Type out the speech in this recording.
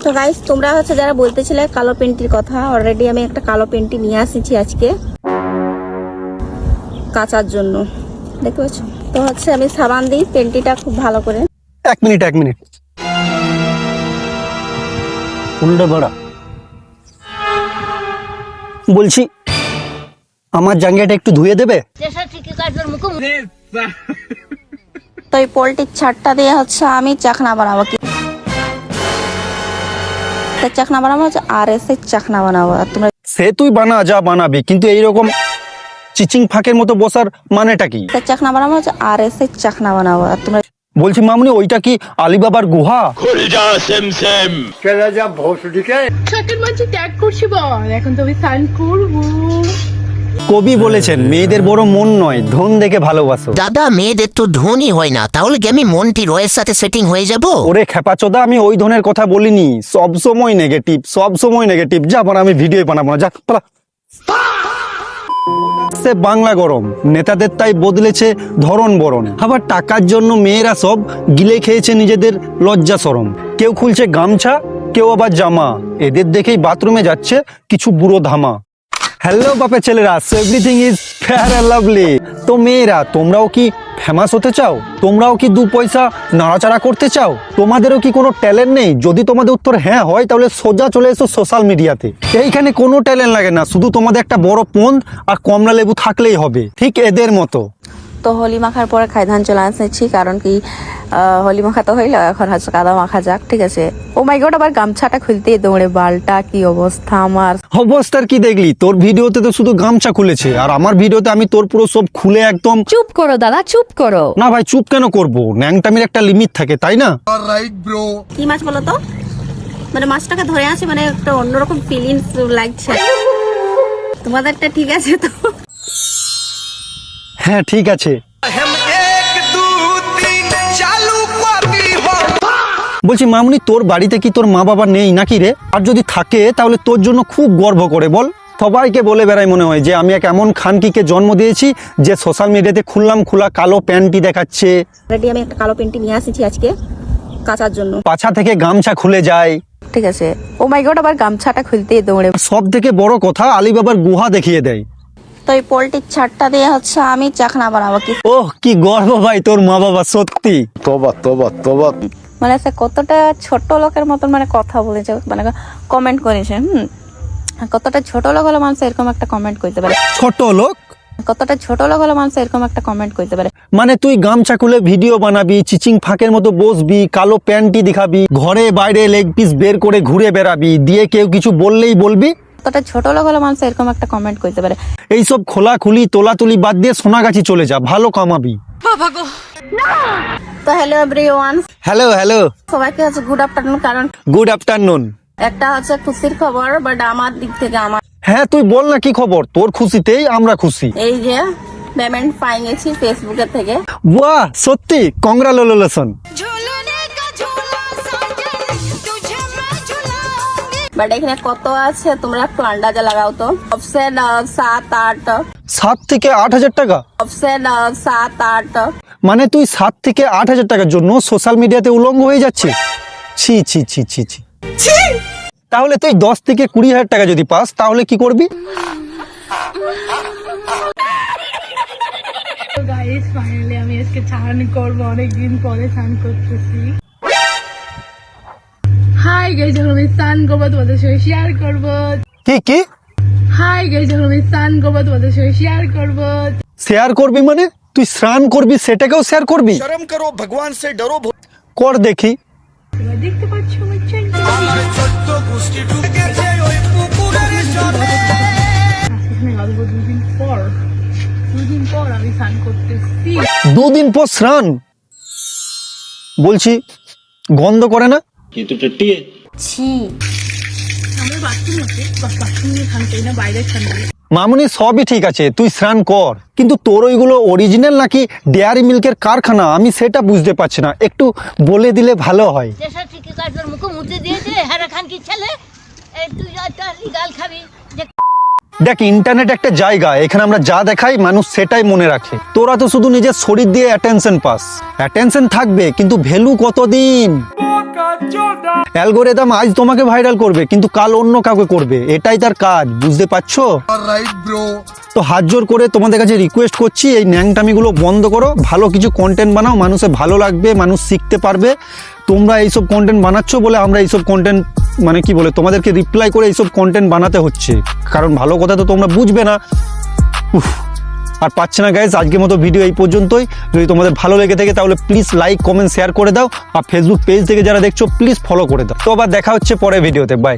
তো গাইস তোমরা হচ্ছে যারা বলতেছিলে কালো পেন্টির কথা, অলরেডি আমি একটা কালো পেন্টি নিয়ে আসিছি আজকে কাচার জন্য, দেখতে পাচ্ছ। তো হচ্ছে আমি সাবান দিই পেন্টিটা খুব ভালো করে। এক মিনিট উল্টো বড়া বলছি, আমার জাঙ্গিয়াটা একটু ধুয়ে দেবে? তো এই পোল্ট্রির ছাড়টা দিয়ে হচ্ছে আমি চাকনা বানাবো। কি চাকনা বানাবো আর এসে চাকনা বানাবো। আর তোমরা সে তুই বানা যা বানাবি, কিন্তু এইরকম চিচিং ফাঁকের মতো বসার মানেটা কি? চাকনা বানাবো আর এসে চাকনা বানাবো। আর তোমরা বলছি মামনি, ওইটা কি আলিবাবার গুহা? শাকের মাঝে ত্যাগ করছি বল, এখন তো আমি স্নান করবো। কবি বলেছেন, মেয়েদের বড় মন নয়, ধন দেখে ভালোবাসো। দাদা, মেয়েদের তো ধনই হয় না, তাহলে কি আমি মন্টি রয়ের সাথে সেটিং হয়ে যাব? ওরে খেপাচোদা, আমি ওই ধনের কথা বলিনি। সব সময় নেগেটিভ। যা বানা, আমি ভিডিও বানাবো না, যা পালা। সে বাংলা গরম, নেতাদের তাই বদলেছে ধরন বরণ। আবার টাকার জন্য মেয়েরা সব গিলে খেয়েছে নিজেদের লজ্জা শরম। কেউ খুলছে গামছা, কেউ আবার জামা, এদের দেখেই বাথরুমে যাচ্ছে কিছু বুড়ো ধামা। হ্যালো বাপে ছেলেরা, so everything is fair and lovely. তো মেয়েরা, তোমরাও কি ফেমাস হতে চাও? তোমরাও কি দু পয়সা নাড়াচাড়া করতে চাও? তোমাদেরও কি কোনো ট্যালেন্ট নেই? যদি তোমাদের উত্তর হ্যাঁ হয়, তাহলে সোজা চলে এসো সোশ্যাল মিডিয়াতে। এইখানে কোনো ট্যালেন্ট লাগে না, শুধু তোমাদের একটা বড় পন আর কমলা লেবু থাকলেই হবে, ঠিক এদের মতো। তো হোলি মাখার পরে খাইধান চলে আসছি, কারণ কি হোলি মাখা তো হইলো, এখন হচ্ছে কাদা মাখা যাক, ঠিক আছে। ও মাই গড, আবার গামছাটা খুলতেই দৌড়ে, বালটা কি অবস্থা আমার। অবস্থার কি দেখলি? তোর ভিডিওতে তো শুধু গামছা খুলেছে, আর আমার ভিডিওতে আমি তোর পুরো সব খুলে একদম। চুপ করো দাদা, চুপ করো। না ভাই, চুপ কেন করবো? ন্যাংটামির একটা লিমিট থাকে, তাই না? কি মাছ বলো তো? মানে মাছটাকে ধরে আছে, মানে একটা অন্যরকম ফিলিংস লাগছে। তোমাদেরটা ঠিক আছে তো? হ্যাঁ ঠিক আছে। বলছি মামুনি, তোর বাড়িতে কি তোর মা বাবা নেই নাকি রে? আর যদি থাকে তাহলে তোর জন্য খুব গর্ব করে বল। সবাইকে বলে বেড়াই মনে হয় যে আমি এক এমন খানকিকে জন্ম দিয়েছি যে সোশ্যাল মিডিয়াতে খোলা কালো প্যান্টি দেখাচ্ছে। অলরেডি আমি একটা কালো পেন্টি নিয়ে আসিছি আজকে কাচার জন্য। পাছা থেকে গামছা খুলে যায়, ঠিক আছে। ও মাই গড, আবার গামছাটা খুলতেই দৌড়ে। সব থেকে বড় কথা, আলিবাবার গুহা দেখিয়ে দেয়। তো এই পোল্ট্রির ছাড়টা দিয়ে হচ্ছে আমি চাকনা বানাবো। কি ওহ, কি গর্ব ভাই তোর মা বাবা, সত্যি। তোবা। মানে সে কতটা ছোট লোকের মতন মানে কথা বলেছে, মানে কমেন্ট করেছে। কতটা ছোট লোক হলে মানুষ এরকম একটা কমেন্ট করতে পারে? ছোট লোক? কতটা ছোট লোক হলে মানুষ এরকম একটা কমেন্ট করতে পারে? মানে তুই গামছা খুলে ভিডিও বানাবি, চিচিং ফাঁকের মতো বসবি, কালো প্যান্টি দেখাবি, ঘরে বাইরে লেগ পিস বের করে ঘুরে বেড়াবি, দিয়ে কেউ কিছু বললেই বলবি কতটা ছোট লোক হলে মানুষ এরকম একটা কমেন্ট করতে পারে? এইসব খোলাখুলি তোলাতুলি বাদ দিয়ে সোনাগাছি চলে যা, ভালো কামাবি। তো হ্যালো এভরিওয়ান, হ্যালো সবাইকে হচ্ছে গুড আফটারনুন। কারণ গুড আফটারনুন। একটা হচ্ছে খুশির খবর, বাট আমার দিক থেকে আমার হ্যাঁ তুই বল না, কি খবর? তোর খুশিতেই আমরা খুশি। এই যে পেমেন্ট পাই গেছি ফেসবুকের থেকে। বাহ, সত্যি কংগ্রাচুলেশন। বাট এখানে কত আছে তোমরা একটু আন্দাজা লাগাও তো। অপশন 7-8, 7 থেকে 8,000 টাকা? অপশন 7-8। মানে তুই 7 থেকে 8,000 টাকার জন্য সোশ্যাল মিডিয়াতে উলঙ্গ হয়ে যাচ্ছিস? ছি ছি ছি ছি ছি। তাহলে তুই 10 থেকে 20,000 টাকা যদি পাস, তাহলে কি করবি? গাইস, ফাইনালি আমি আজকে চান করবো, অনেকদিন পরে চান করতেছি। হাই গাইস, যখন আমি চান করবো তোমাদের সঙ্গে শেয়ার করবো। কি হাই গাইস, যখন আমি চান করবো তোমাদের সঙ্গে শেয়ার করবো। শেয়ার করবি মানে তুই স্নান করবি, সেটাকেও শেয়ার করবি? শরম করো, ভগবান সে ডরো। কর দেখি। তোমরা দেখতে পাচ্ছ আমার চান। দুদিন পর আমি চান করতেছি। 2 দিন পর স্নান? বলছি গন্ধ করে না? ছি, আমার বাথরুম আছে, বাথরুমে চান করি না, বাইরে চান করি। মামুনি সবই ঠিক আছে, তুই স্নান কর, কিন্তু তোর ওইগুলো অরিজিনাল নাকি ডেয়ারি মিল্কের কারখানা, আমি সেটা বুঝতে পারছি না, একটু বলে দিলে ভালো হয়। দেখ ইন্টারনেট একটা জায়গা, এখানে আমরা যা দেখাই মানুষ সেটাই মনে রাখে। তোরা তো শুধু নিজের শরীর দিয়ে অ্যাটেনশন পাস, অ্যাটেনশন থাকবে কিন্তু ভ্যালু কতদিন। অ্যালগোরিদম আজ তোমাকে ভাইরাল করবে কিন্তু কাল অন্য কাউকে করবে, এটাই তার কাজ, বুঝতে পারছো? তো হাত জোর করে তোমাদের কাছে রিকোয়েস্ট করছি, এই ন্যাংটামিগুলো বন্ধ করো, ভালো কিছু কন্টেন্ট বানাও, মানুষের ভালো লাগবে, মানুষ শিখতে পারবে। তোমরা এইসব কন্টেন্ট বানাচ্ছ বলে আমরা এইসব কন্টেন্ট মানে কি বলে তোমাদেরকে রিপ্লাই করে এইসব কন্টেন্ট বানাতে হচ্ছে, কারণ ভালো কথা তো তোমরা বুঝবে না। উফ, আর পাচ্ছে না গাইজ, আজকের মতো ভিডিও এই পর্যন্তই। যদি তোমাদের ভালো লেগে থাকে তাহলে প্লিজ লাইক কমেন্ট শেয়ার করে দাও, আর ফেসবুক পেজ থেকে যারা দেখছো প্লিজ ফলো করে দাও। তো আবার দেখা হচ্ছে পরের ভিডিওতে, বাই।